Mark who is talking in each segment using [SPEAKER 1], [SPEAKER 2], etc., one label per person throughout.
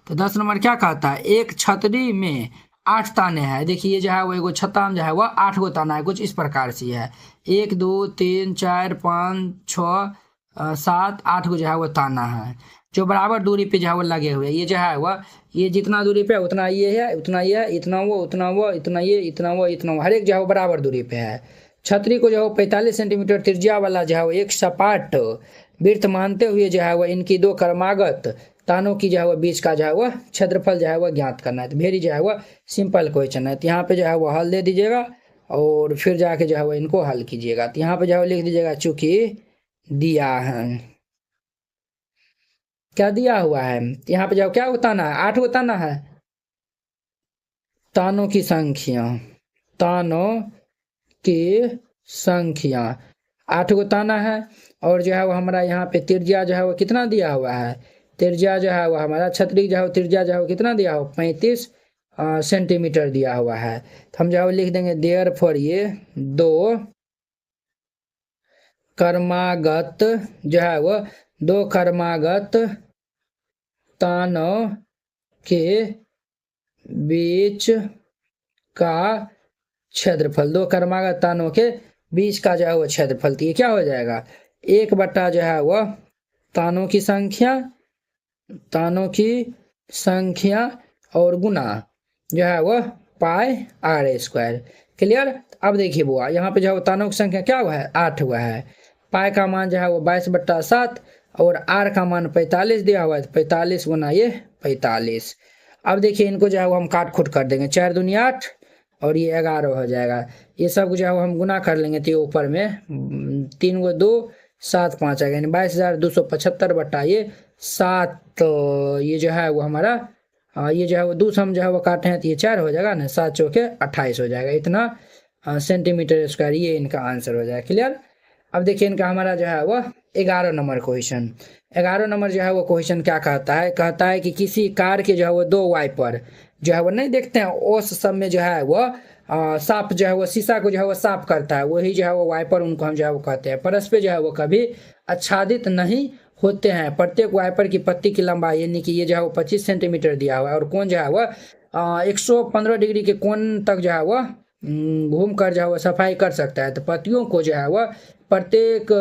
[SPEAKER 1] तो 10 नंबर क्या कहता है, एक छतरी में 8 ताने हैं। देखिए ये जो है वो एगो छत्ता में जो है वह 8 गो ताना है, कुछ इस प्रकार से है। 1 2 3 4 5 6 7 8 गो जो है वो ताना है, जो बराबर दूरी पे जो है वो लगे हुए। ये जो है वह ये जितना दूरी पे उतना ये है, उतना ये है, इतना वो उतना वो, इतना ये इतना वो इतना वो, हर एक जो है वो बराबर दूरी पे है। छतरी को जो है 45 सेंटीमीटर त्रिज्या वाला जो है वो एक सपाट वृत्त मानते हुए जो है वह इनकी दो क्रमागत तानों की जो है वह बीच का जो है वह क्षेत्रफल जो है वह ज्ञात करना है। तो वेरी जो है वह सिंपल क्वेश्चन है। तो यहाँ पे जो है वह हल दे दीजिएगा और फिर जाके जो है वह इनको हल कीजिएगा। तो यहाँ पे जो है लिख दीजिएगा चूंकि दिया है, क्या दिया हुआ है, यहाँ पे जो क्या उताना है, 8 उताना है, तानों की संख्या, तानों की संख्या 8 गो ताना है। और जो है वो हमारा यहाँ पे त्रिज्या जो है वो कितना दिया हुआ है, त्रिज्या जो है वो हमारा छतरी जो है त्रिज्या जो है वो कितना दिया हुआ, 35 सेंटीमीटर दिया हुआ है। तो हम जो है वो लिख देंगे देयर फॉर ये दो कर्मागत जो है वो दो कर्मागत तानों के बीच का क्षेत्रफल, दो कर्मागत तानों के बीच का जो है वो क्षेत्रफल। तो ये क्या हो जाएगा, 1 बटा जो है वह तानों की संख्या, तानों की संख्या और गुना जो है वह पाई आर स्क्वायर। क्लियर। अब देखिए बुआ यहाँ पे जो है वो तानों की संख्या क्या हुआ है, 8 हुआ है। पाई का मान जो है वो 22/7 और आर का मान 45 दिया हुआ है। 45 गुना ये 45। अब देखिए इनको जो है वो हम काट खुट कर देंगे, 4 दूनी 8 और ये 11 हो जाएगा। ये सब जो है हम गुना कर लेंगे तो ये ऊपर में 3 गो 2 7 5 आएगा, यानी 22,275 बटा ये 7। तो ये जो है वो हमारा ये जो है वो 2 हम जो है वो काटे हैं तो ये 4 हो जाएगा ना, 7 चौके 28 हो जाएगा। इतना सेंटीमीटर स्क्वायर ये इनका आंसर हो जाएगा। क्लियर। अब देखिए इनका हमारा जो है वो 11 नंबर क्वेश्चन। 11 नंबर जो है वो क्वेश्चन क्या कहता है कि किसी कार के जो है वो 2 वाइपर जो है वो नहीं देखते हैं ओस सब में जो है वो साफ जो है वो शीशा को जो है वो साफ करता है, वही जो है वो वाइपर उनको हम जो है वो कहते हैं। परस्पर जो है वो कभी आच्छादित नहीं होते हैं। प्रत्येक वाइपर की पत्ती की लंबाई यानी कि ये जो है वो 25 सेंटीमीटर दिया हुआ है और कोण जो है वो 115 डिग्री के कोण तक जो है वो घूम कर जो है वो सफाई कर सकता है। तो पत्तियों को जो है वह प्रत्येक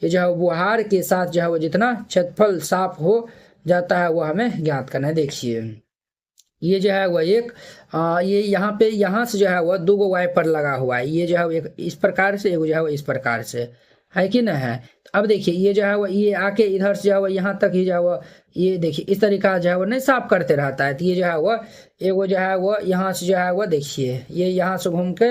[SPEAKER 1] ये जो है बुहार के साथ जो है वो जितना क्षेत्रफल साफ हो जाता है वो हमें ज्ञात करना है। देखिए ये जो है वह एक ये यहाँ पे यहाँ से जो है वह 2 गो वाइपर लगा हुआ है। ये जो है एक इस प्रकार से, एक जो है वो इस प्रकार से है कि ना है। अब देखिए ये जो है वो ये आके इधर से जो है वो यहाँ तक ही जो है वो ये देखिए इस तरीका जो है वो नहीं साफ करते रहता है। तो ये जो है वो एगो जो है वो यहाँ से जो है वो देखिए ये यहाँ से घूम के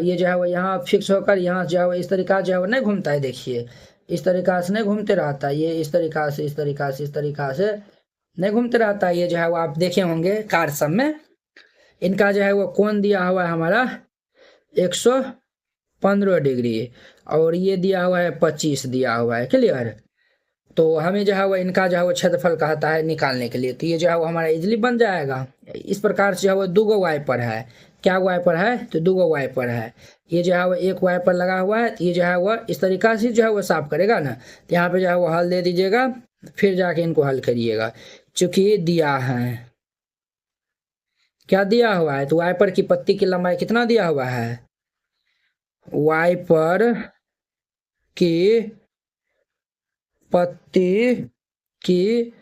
[SPEAKER 1] ये जो है वो यहाँ फिक्स होकर यहाँ जो है वो इस तरीका जो है वो नहीं घूमता है। देखिए इस तरीका से नहीं घूमते रहता है, ये इस तरीका से इस तरीका से इस तरीका से नहीं घूमते रहता है। ये जो है वो आप देखे होंगे कार सब में, इनका जो है वो कोण दिया हुआ है हमारा 115 डिग्री और ये दिया हुआ है 25 दिया हुआ है। क्लियर। तो हमें जो है वो इनका जो है वो क्षेत्रफल कहता है निकालने के लिए। तो ये जो है वो हमारा इजिली बन जाएगा। इस प्रकार से जो है वो 2 गो वाइपर है, क्या वाइपर है, तो 2 गो वाइपर है। ये जो है वो एक वाइपर लगा हुआ है, तो ये जो है वो इस तरीका से जो है वो साफ करेगा ना। तो यहाँ पे जो है वो हल दे दीजिएगा, फिर जाके इनको हल करिएगा। चूंकि ये दिया है, क्या दिया हुआ है, तो वाइपर की पत्ती की लंबाई कितना दिया हुआ है, वाइपर की पत्ती की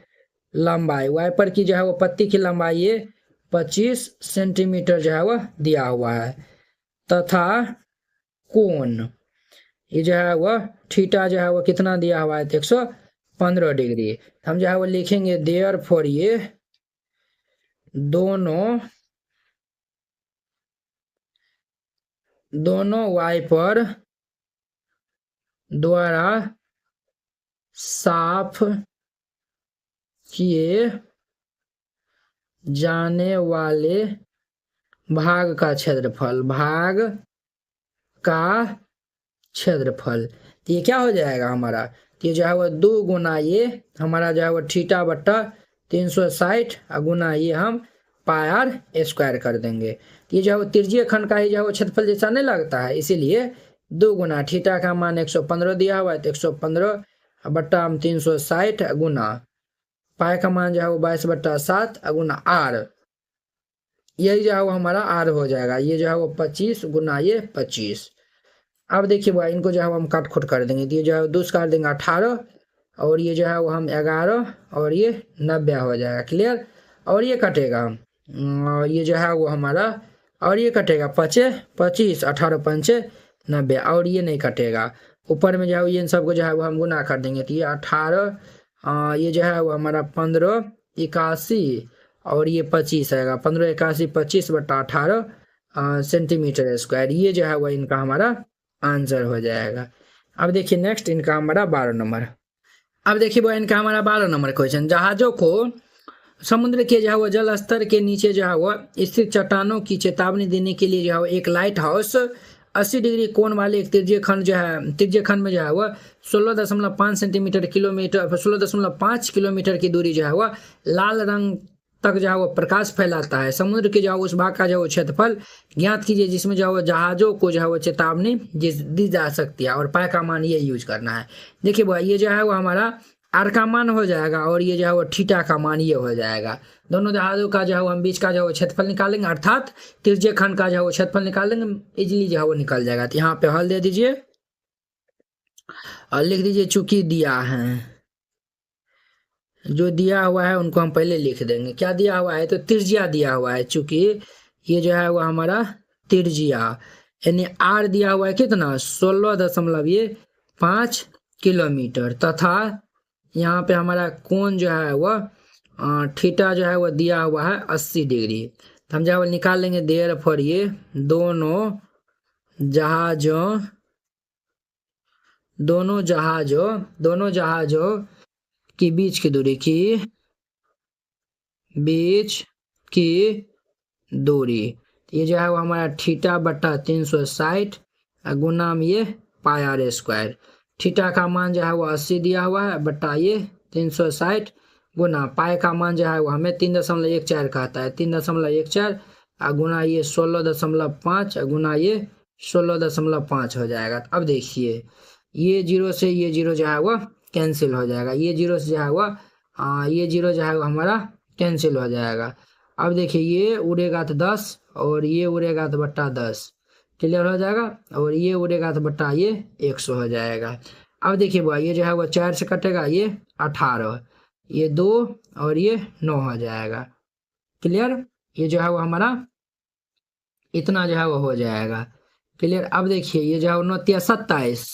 [SPEAKER 1] लंबाई, वाइपर की जो है वो पत्ती की लंबाई ये 25 सेंटीमीटर जो है वो दिया हुआ है तथा कोण ये जो है वो थीटा जो है वो कितना दिया हुआ है, 115 डिग्री। हम जो है वो लिखेंगे देयर फॉर ये दोनों वाइपर द्वारा साफ किए जाने वाले भाग का क्षेत्रफल, भाग का क्षेत्रफल। तो ये क्या हो जाएगा हमारा, तो ये जो है वो 2 गुना ये हमारा जो है वो थीटा बट्टा 360 गुना ये हम पाई आर स्क्वायर कर देंगे। ये जो है वो त्रिज्यीय खंड का ही जो है वो क्षेत्रफल जैसा नहीं लगता है, इसीलिए 2 गुना थीटा का मान 115 दिया हुआ है तो 115 बट्टा हम 360 गुना पाई का मान जो है वो 22/7 गुना आर, यही जो है वो हमारा आर हो जाएगा। ये जो है वो 25 गुना ये 25। अब देखिए भाई इनको जो है हम काट खोट कर देंगे, तो ये जो है 2 काट देंगे 18, और ये जो है वो हम 11, और ये 90 हो जाएगा। क्लियर। और ये कटेगा, और ये जो है वो हमारा, और ये कटेगा 25, 18 पंचे 90, और ये नहीं कटेगा। ऊपर में जो है ये इन सबको जो है वो हम गुना कर देंगे, तो ये 18, ये जो है वो हमारा 15 81, और ये 25 आएगा। 15 81 25/18 सेंटीमीटर स्क्वायर, ये जो है वो इनका हमारा आंसर हो जाएगा। अब देखिए नेक्स्ट इनका हमारा 12 नंबर। अब देखिए वो इनका हमारा 12 नंबर क्वेश्चन, जहाजों को समुद्र के जो है वो जल स्तर के नीचे जो है वो स्थित चट्टानों की चेतावनी देने के लिए जो है वो एक लाइट हाउस 80 डिग्री कोण वाले एक त्रिज्यीय खंड जो है, त्रिज्यीय खंड में जो है वो 16.5 सेंटीमीटर किलोमीटर 16.5 किलोमीटर की दूरी जो है वो लाल रंग तक जो है वो प्रकाश फैलाता है। समुद्र के जो है उस भाग का जो क्षेत्रफल ज्ञात कीजिए जिसमें जो है जहाजों को जो है वो चेतावनी दी जा सकती है, और पाई का मान ये यूज करना है। देखिए भाई ये जो है वो हमारा आर का मान हो जाएगा, और ये जो है वो थीटा का मान ये हो जाएगा। दोनों जहाजों का जो है हम बीच का जो है क्षेत्रफल निकालेंगे, अर्थात त्रिज्यीय खंड का जो है वो क्षेत्रफल निकालेंगे, इजिली जो है वो निकल जाएगा। तो यहाँ पे हल दे दीजिए और लिख दीजिए चूंकि दिया है, जो दिया हुआ है उनको हम पहले लिख देंगे। क्या दिया हुआ है, तो त्रिज्या दिया हुआ है, चूंकि ये जो है वो हमारा त्रिज्या, यानी आर दिया हुआ है कितना 16.5 किलोमीटर, तथा यहाँ पे हमारा कोण जो है वह थीटा जो है वह दिया हुआ है 80 डिग्री। तो हम जो है वो निकाल लेंगे। देयर फॉर ये दोनों जहाजों की बीच की दूरी, ये जो है वो हमारा θ/360 गुना में ये पाई आर स्क्वायर। थीटा का मान जो है वो 80 दिया हुआ है बट्टा ये 360 गुना पाई का मान जो है वो हमें 3.14 कहता है, 3.14 गुना ये 16.5 गुना ये 16.5 हो जाएगा। अब देखिए ये जीरो से ये जीरो जो है वो कैंसिल हो जाएगा, ये जीरो से जो है वो ये जीरो जो है वो हमारा कैंसिल हो जाएगा। अब देखिए ये उड़ेगा तो 10, और ये उड़ेगा तो बट्टा 10, क्लियर हो जाएगा। और ये उड़ेगा तो बट्टा ये 100 हो जाएगा। अब देखिए भाई ये जो है वो 4 से कटेगा, ये 18, ये 2 और ये 9 हो जाएगा। क्लियर। ये जो है वो हमारा इतना जो है वो हो जाएगा। क्लियर। अब देखिए ये जो है 9 27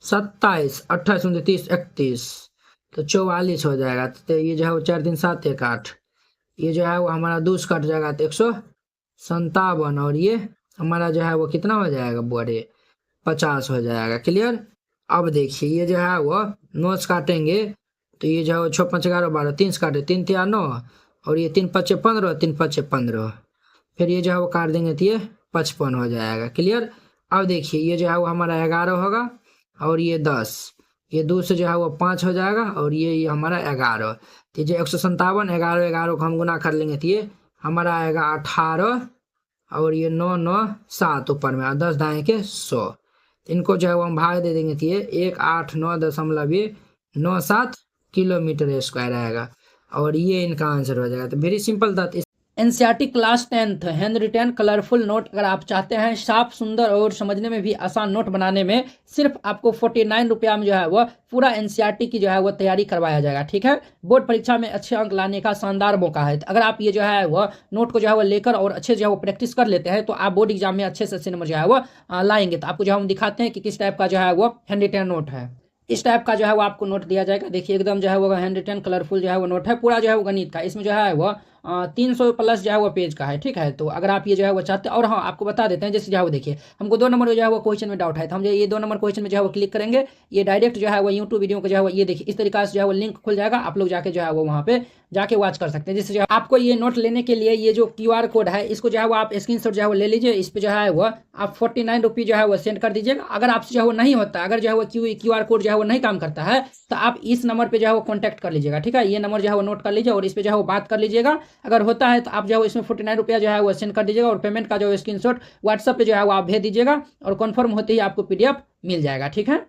[SPEAKER 1] 27 28 29 31 तो 44 हो जाएगा। तो ये जो है वो 4 3 7 1 8, ये जो है वो हमारा 2 से कट जाएगा तो 157, और ये हमारा जो है वो कितना हो जाएगा बड़े 50 हो जाएगा। क्लियर। अब देखिए ये जो है वो 9 से काटेंगे तो ये जो है वो 6 5 11 12, 3 से काटे 3 3 9, और ये 3 5 15, 3 5 15, फिर ये जो है वो काट देंगे तो ये 55 हो जाएगा। क्लियर। अब देखिए ये जो है वो हमारा 11 होगा, और ये 10, ये 2 से जो है वो 5 हो जाएगा, और ये हमारा 11, तो जो 157 11 11 को हम गुना कर लेंगे तो ये हमारा आएगा 18, और ये 9 9 7 ऊपर में 10 दाएं के 100, इनको जो है वो हम भाग दे देंगे तो ये 189.97 किलोमीटर स्क्वायर आएगा, और ये इनका आंसर हो जाएगा। तो वेरी सिंपल था। NCERT class 10th hand retain colourful note अगर आप चाहते हैं साफ सुंदर और समझने में भी आसान नोट बनाने में, सिर्फ आपको 49 रुपया में जो है वह पूरा एनसीईआरटी की जो है वह तैयारी करवाया जाएगा। ठीक है। बोर्ड परीक्षा में अच्छे अंक लाने का शानदार मौका है। अगर आप ये जो है वह नोट को जो है वह लेकर और अच्छे जो है वो प्रैक्टिस कर लेते हैं तो आप बोर्ड एग्जाम में अच्छे से अच्छे नंबर जो है वह लाएंगे। तो आपको जो हम दिखाते हैं कि किस टाइप का जो है वो हैंड रिटेन नोट है। इस टाइप का जो है वो आपको नोट दिया जाएगा। देखिए एकदम जो है वो हैंड रिटेन कलरफुल जो है वो नोट है, पूरा जो है वो गणित का, इसमें जो है वो 300 प्लस जो है वो पेज का है। ठीक है। तो अगर आप ये जो है वो चाहते हैं, और हाँ आपको बता देते हैं जैसे जो है वो देखिए हमको 2 नंबर जो है वो क्वेश्चन में डाउट है, तो हम जो ये 2 नंबर क्वेश्चन में जो है वो क्लिक करेंगे, ये डायरेक्ट जो है वो यूट्यूब वीडियो को जो है वो ये देखिए इस तरीके से जो है वो लिंक खुल जाएगा, आप लोग जाके जो है वो वहाँ पे जाके वॉच कर सकते हैं। जिससे जो आपको ये नोट लेने के लिए ये जो QR कोड है इसको जो है वो आप स्क्रीनशॉट जो है वो ले लीजिए, इस पे जो है वो आप 49 रुपीज़ जो है वो सेंड कर दीजिएगा। अगर आपसे जो है वो नहीं होता, अगर जो है वो QR कोड जो है वो नहीं काम करता है तो आप इस नंबर पे जो है वो कॉन्टैक्ट कर लीजिएगा। ठीक है। ये नंबर जो है वो नोट कर लीजिए और इस पे जो है वो बात कर लीजिएगा। अगर होता है तो आप जो है इसमें 49 रुपया जो है वो सेंड कर दीजिएगा, और पेमेंट का जो स्क्रीनशॉट व्हाट्सएप पे जो है वो आप भेज दीजिएगा, और कन्फर्म होते ही आपको PDF मिल जाएगा। ठीक है।